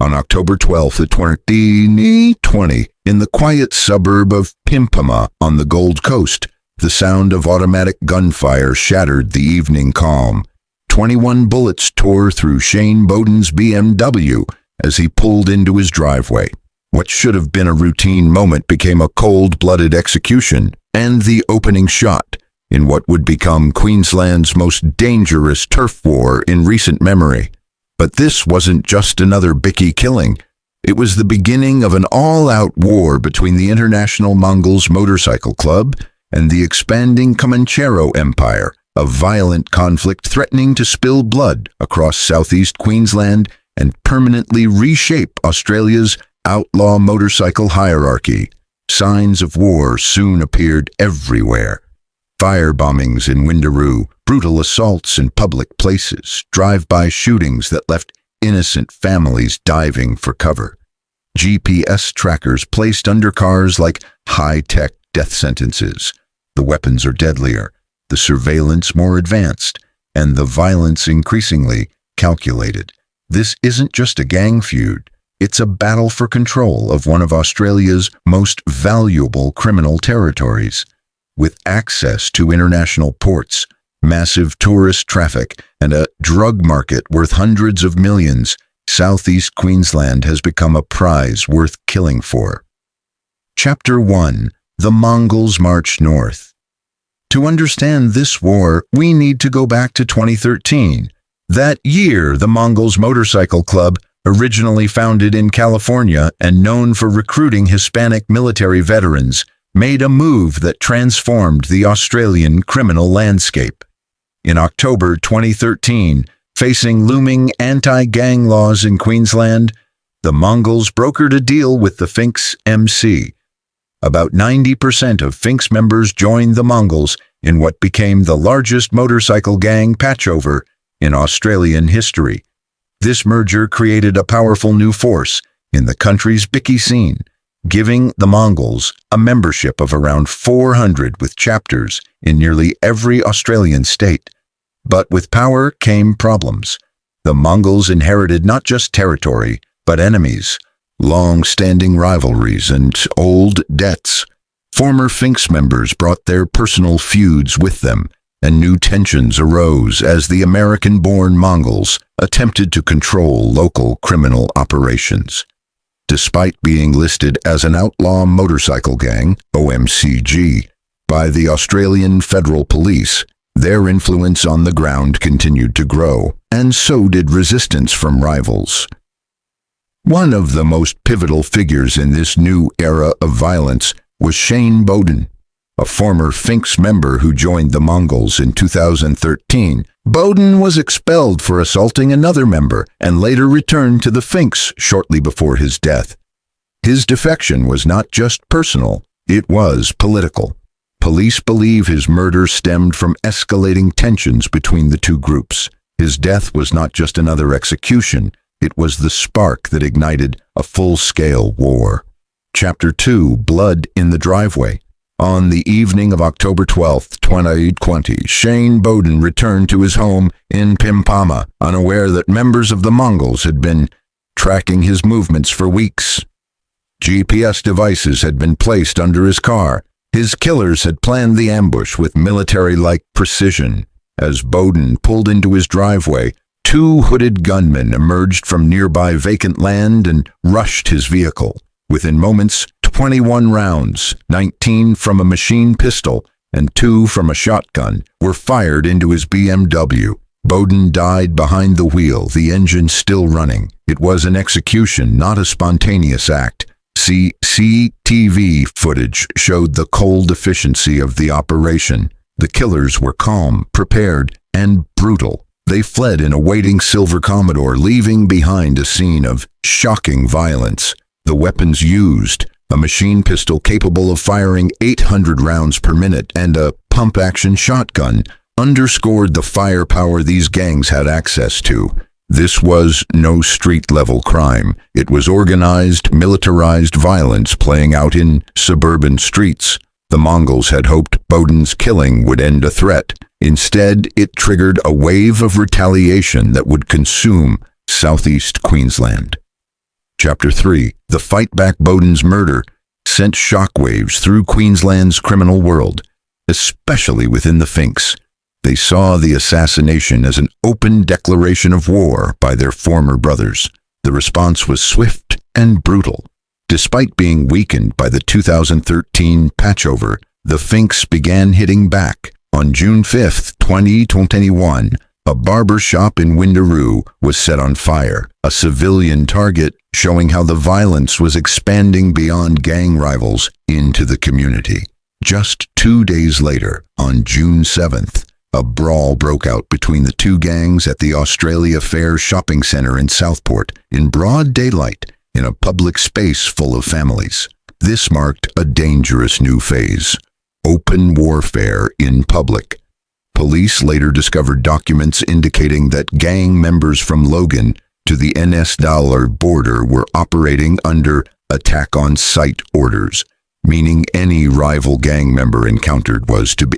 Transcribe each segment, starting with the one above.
On October 12th, 2020, in the quiet suburb of Pimpama on the Gold Coast, the sound of automatic gunfire shattered the evening calm. 21 bullets tore through Shane Bowden's BMW as he pulled into his driveway. What should have been a routine moment became a cold-blooded execution, and the opening shot in what would become Queensland's most dangerous turf war in recent memory. But this wasn't just another Bikie killing. It was the beginning of an all-out war between the International Mongols Motorcycle Club and the expanding Comanchero Empire, a violent conflict threatening to spill blood across Southeast Queensland and permanently reshape Australia's outlaw motorcycle hierarchy. Signs of war soon appeared everywhere. Fire bombings in Windaroo, brutal assaults in public places, drive-by shootings that left innocent families diving for cover. GPS trackers placed under cars like high-tech death sentences. The weapons are deadlier, the surveillance more advanced, and the violence increasingly calculated. This isn't just a gang feud. It's a battle for control of one of Australia's most valuable criminal territories. With access to international ports, massive tourist traffic, and a drug market worth hundreds of millions, Southeast Queensland has become a prize worth killing for. Chapter 1. The Mongols March North. To understand this war, we need to go back to 2013. That year, the Mongols Motorcycle Club, originally founded in California and known for recruiting Hispanic military veterans, made a move that transformed the Australian criminal landscape. In October 2013, facing looming anti-gang laws in Queensland, the Mongols brokered a deal with the Finks MC. About 90% of Finks members joined the Mongols in what became the largest motorcycle gang patchover in Australian history. This merger created a powerful new force in the country's Bikie scene, giving the Mongols a membership of around 400 with chapters in nearly every Australian state. But with power came problems. The Mongols inherited not just territory, but enemies, long-standing rivalries, and old debts. Former Finks members brought their personal feuds with them, and new tensions arose as the American-born Mongols attempted to control local criminal operations. Despite being listed as an outlaw motorcycle gang, OMCG, by the Australian Federal Police, their influence on the ground continued to grow, and so did resistance from rivals. One of the most pivotal figures in this new era of violence was Shane Bowden, a former Finks member who joined the Mongols in 2013. Bowden was expelled for assaulting another member and later returned to the Finks shortly before his death. His defection was not just personal, it was political. Police believe his murder stemmed from escalating tensions between the two groups. His death was not just another execution, it was the spark that ignited a full-scale war. Chapter 2. Blood in the Driveway. On the evening of October 12, 2020, Shane Bowden returned to his home in Pimpama, unaware that members of the Mongols had been tracking his movements for weeks. GPS devices had been placed under his car. His killers had planned the ambush with military-like precision. As Bowden pulled into his driveway, two hooded gunmen emerged from nearby vacant land and rushed his vehicle. Within moments, 21 rounds, 19 from a machine pistol and 2 from a shotgun, were fired into his BMW. Bowden died behind the wheel, the engine still running. It was an execution, not a spontaneous act. CCTV footage showed the cold efficiency of the operation. The killers were calm, prepared, and brutal. They fled in a waiting silver Commodore, leaving behind a scene of shocking violence. The weapons used, a machine pistol capable of firing 800 rounds per minute and a pump-action shotgun, underscored the firepower these gangs had access to. This was no street-level crime. It was organized, militarized violence playing out in suburban streets. The Mongols had hoped Bowden's killing would end a threat. Instead, it triggered a wave of retaliation that would consume Southeast Queensland. Chapter 3. The fight back Bowden's murder sent shockwaves through Queensland's criminal world, especially within the Finks. They saw the assassination as an open declaration of war by their former brothers. The response was swift and brutal. Despite being weakened by the 2013 patchover, the Finks began hitting back. On June 5, 2021, a barber shop in Windaroo was set on fire, a civilian target showing how the violence was expanding beyond gang rivals into the community. Just 2 days later, on June 7th, a brawl broke out between the two gangs at the Australia Fair shopping centre in Southport in broad daylight in a public space full of families. This marked a dangerous new phase: open warfare in public. Police later discovered documents indicating that gang members from Logan to the NS border were operating under attack-on-sight orders, meaning any rival gang member encountered was to be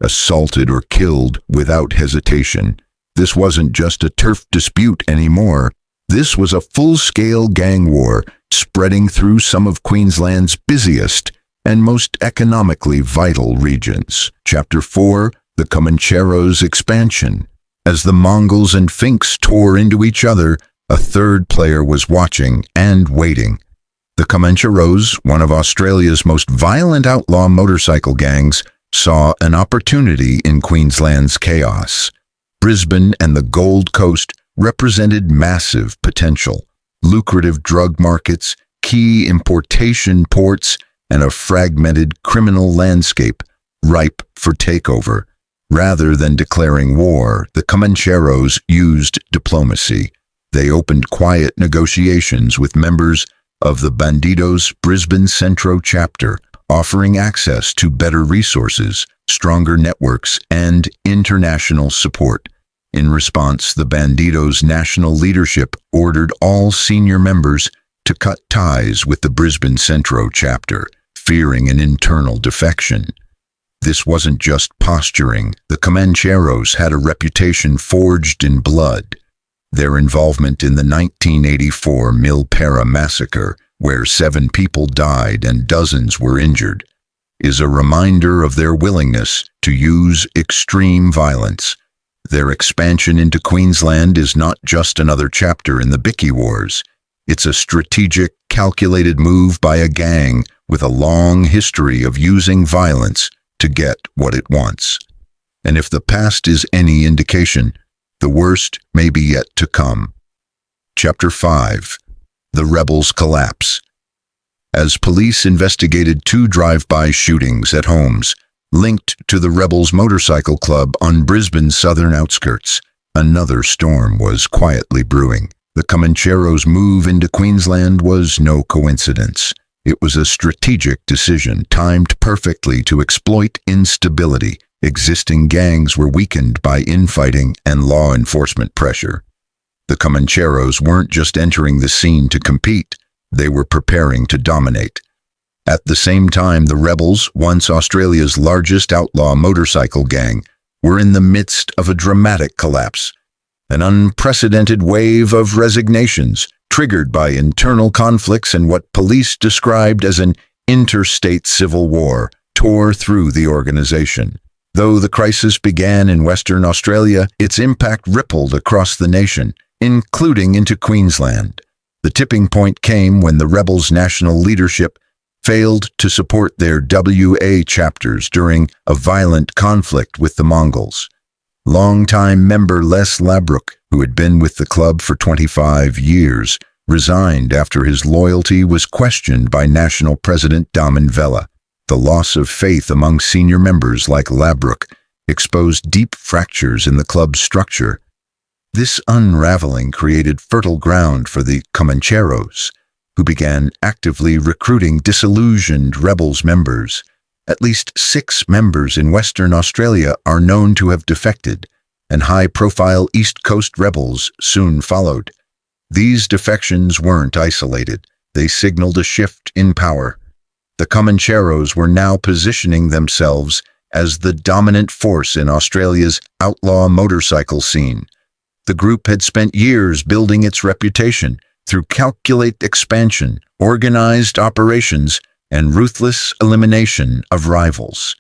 assaulted or killed without hesitation. This wasn't just a turf dispute anymore. This was a full-scale gang war spreading through some of Queensland's busiest and most economically vital regions. Chapter 4. The Comancheros' expansion. As the Mongols and Finks tore into each other, a third player was watching and waiting. The Comancheros, one of Australia's most violent outlaw motorcycle gangs, saw an opportunity in Queensland's chaos. Brisbane and the Gold Coast represented massive potential: lucrative drug markets, key importation ports, and a fragmented criminal landscape ripe for takeover. Rather than declaring war, the Comancheros used diplomacy. They opened quiet negotiations with members of the Bandidos Brisbane Centro chapter, offering access to better resources, stronger networks, and international support. In response, the Bandidos' national leadership ordered all senior members to cut ties with the Brisbane Centro chapter, fearing an internal defection. This wasn't just posturing. The Comancheros had a reputation forged in blood. Their involvement in the 1984 Milpera massacre, where 7 people died and dozens were injured, is a reminder of their willingness to use extreme violence. Their expansion into Queensland is not just another chapter in the Bikie Wars. It's a strategic, calculated move by a gang with a long history of using violence to get what it wants. And if the past is any indication, the worst may be yet to come. Chapter 5. The Rebels' Collapse. As police investigated 2 drive-by shootings at homes linked to the Rebels Motorcycle Club on Brisbane's southern outskirts, another storm was quietly brewing. The Comancheros' move into Queensland was no coincidence. It was a strategic decision timed perfectly to exploit instability. Existing gangs were weakened by infighting and law enforcement pressure. The Comancheros weren't just entering the scene to compete, they were preparing to dominate. At the same time, the Rebels, once Australia's largest outlaw motorcycle gang, were in the midst of a dramatic collapse. An unprecedented wave of resignations, triggered by internal conflicts and what police described as an interstate civil war, tore through the organization. Though the crisis began in Western Australia, its impact rippled across the nation, including into Queensland. The tipping point came when the Rebels' national leadership failed to support their WA chapters during a violent conflict with the Mongols. Longtime member Les Labrook, who had been with the club for 25 years, resigned after his loyalty was questioned by National President Daman Vella. The loss of faith among senior members like Labrook exposed deep fractures in the club's structure. This unraveling created fertile ground for the Comancheros, who began actively recruiting disillusioned Rebels members. At least 6 members in Western Australia are known to have defected, and high-profile East Coast rebels soon followed. These defections weren't isolated. They signaled a shift in power. The Comancheros were now positioning themselves as the dominant force in Australia's outlaw motorcycle scene. The group had spent years building its reputation, through calculated expansion, organized operations, and ruthless elimination of rivals.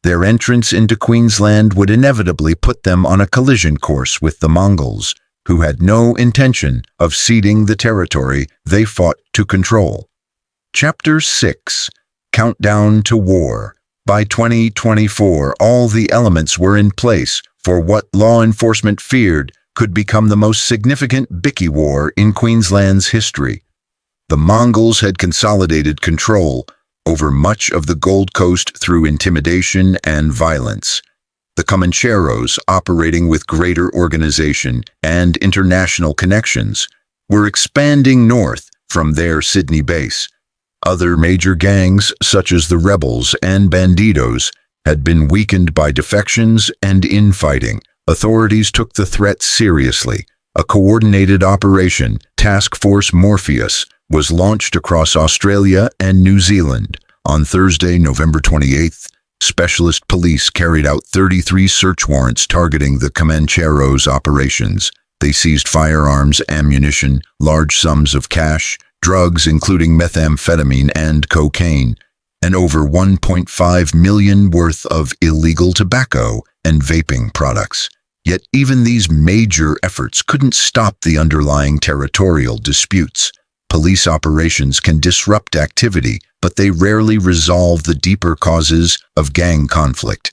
Their entrance into Queensland would inevitably put them on a collision course with the Mongols, who had no intention of ceding the territory they fought to control. Chapter 6. Countdown to War. By 2024, all the elements were in place for what law enforcement feared could become the most significant Bikie war in Queensland's history. The Mongols had consolidated control over much of the Gold Coast through intimidation and violence. The Comancheros, operating with greater organization and international connections, were expanding north from their Sydney base. Other major gangs, such as the rebels and bandidos, had been weakened by defections and infighting. Authorities took the threat seriously. A coordinated operation, Task Force Morpheus, was launched across Australia and New Zealand. On Thursday, November 28th, specialist police carried out 33 search warrants targeting the Comancheros operations. They seized firearms, ammunition, large sums of cash, drugs including methamphetamine and cocaine, and over $1.5 million worth of illegal tobacco and vaping products. Yet even these major efforts couldn't stop the underlying territorial disputes. Police operations can disrupt activity, but they rarely resolve the deeper causes of gang conflict.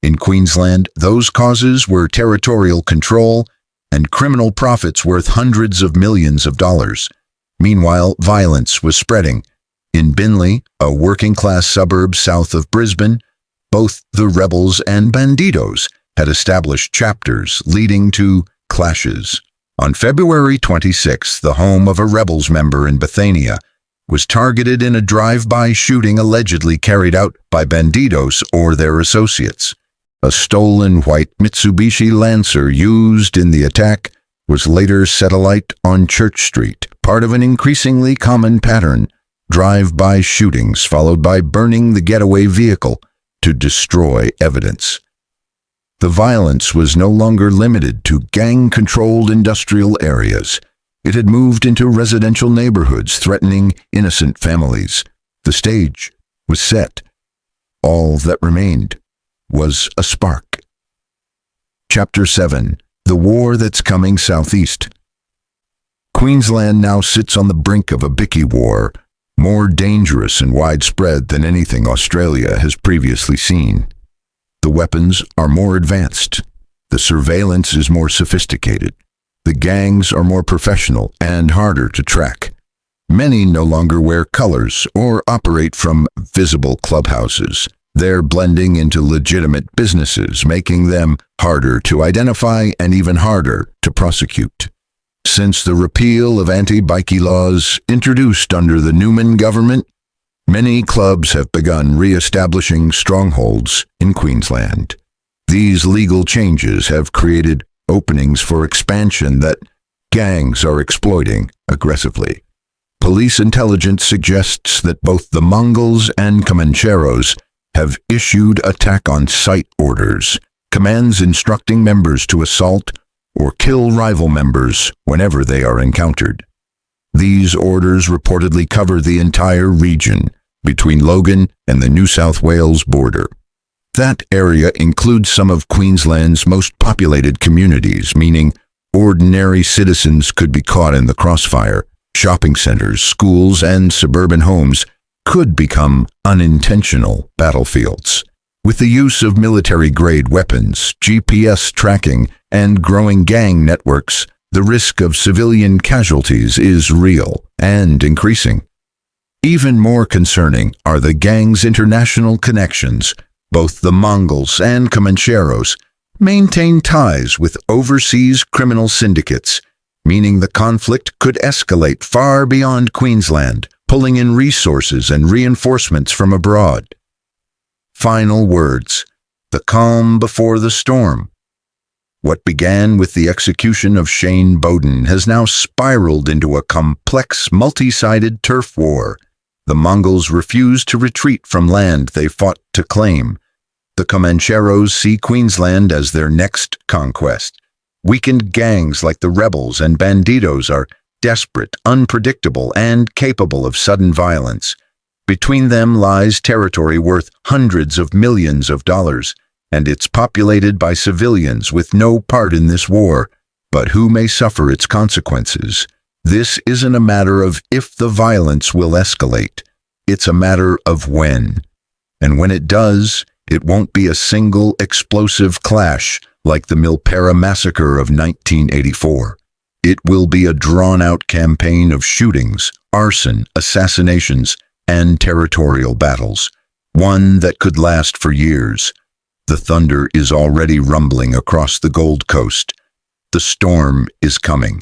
In Queensland, those causes were territorial control and criminal profits worth hundreds of millions of dollars. Meanwhile, violence was spreading. In Binley, a working-class suburb south of Brisbane, both the rebels and bandidos had established chapters leading to clashes. On February 26, the home of a rebels member in Bethania was targeted in a drive-by shooting allegedly carried out by bandidos or their associates. A stolen white Mitsubishi Lancer used in the attack was later set alight on Church Street, part of an increasingly common pattern: drive-by shootings followed by burning the getaway vehicle to destroy evidence. The violence was no longer limited to gang-controlled industrial areas. It had moved into residential neighborhoods, threatening innocent families. The stage was set. All that remained was a spark. Chapter 7. The War That's Coming Southeast. Queensland now sits on the brink of a Bikie war, more dangerous and widespread than anything Australia has previously seen. The weapons are more advanced. The surveillance is more sophisticated. The gangs are more professional and harder to track. Many no longer wear colors or operate from visible clubhouses. They're blending into legitimate businesses, making them harder to identify and even harder to prosecute. Since the repeal of anti-bikie laws introduced under the Newman government, many clubs have begun re-establishing strongholds in Queensland. These legal changes have created openings for expansion that gangs are exploiting aggressively. Police intelligence suggests that both the Mongols and Comancheros have issued attack-on-sight orders, commands instructing members to assault or kill rival members whenever they are encountered. These orders reportedly cover the entire region between Logan and the New South Wales border. That area includes some of Queensland's most populated communities, meaning ordinary citizens could be caught in the crossfire. Shopping centers, schools, and suburban homes could become unintentional battlefields. With the use of military-grade weapons, GPS tracking, and growing gang networks, the risk of civilian casualties is real and increasing. Even more concerning are the gangs' international connections. Both the Mongols and Comancheros maintain ties with overseas criminal syndicates, meaning the conflict could escalate far beyond Queensland, pulling in resources and reinforcements from abroad. Final words: the calm before the storm. What began with the execution of Shane Bowden has now spiraled into a complex, multi-sided turf war. The Mongols refuse to retreat from land they fought to claim. The Comancheros see Queensland as their next conquest. Weakened gangs like the rebels and bandidos are desperate, unpredictable, and capable of sudden violence. Between them lies territory worth hundreds of millions of dollars, and it's populated by civilians with no part in this war, but who may suffer its consequences. This isn't a matter of if the violence will escalate. It's a matter of when. And when it does, it won't be a single explosive clash like the Milpera massacre of 1984. It will be a drawn-out campaign of shootings, arson, assassinations, and territorial battles, one that could last for years. The thunder is already rumbling across the Gold Coast. The storm is coming,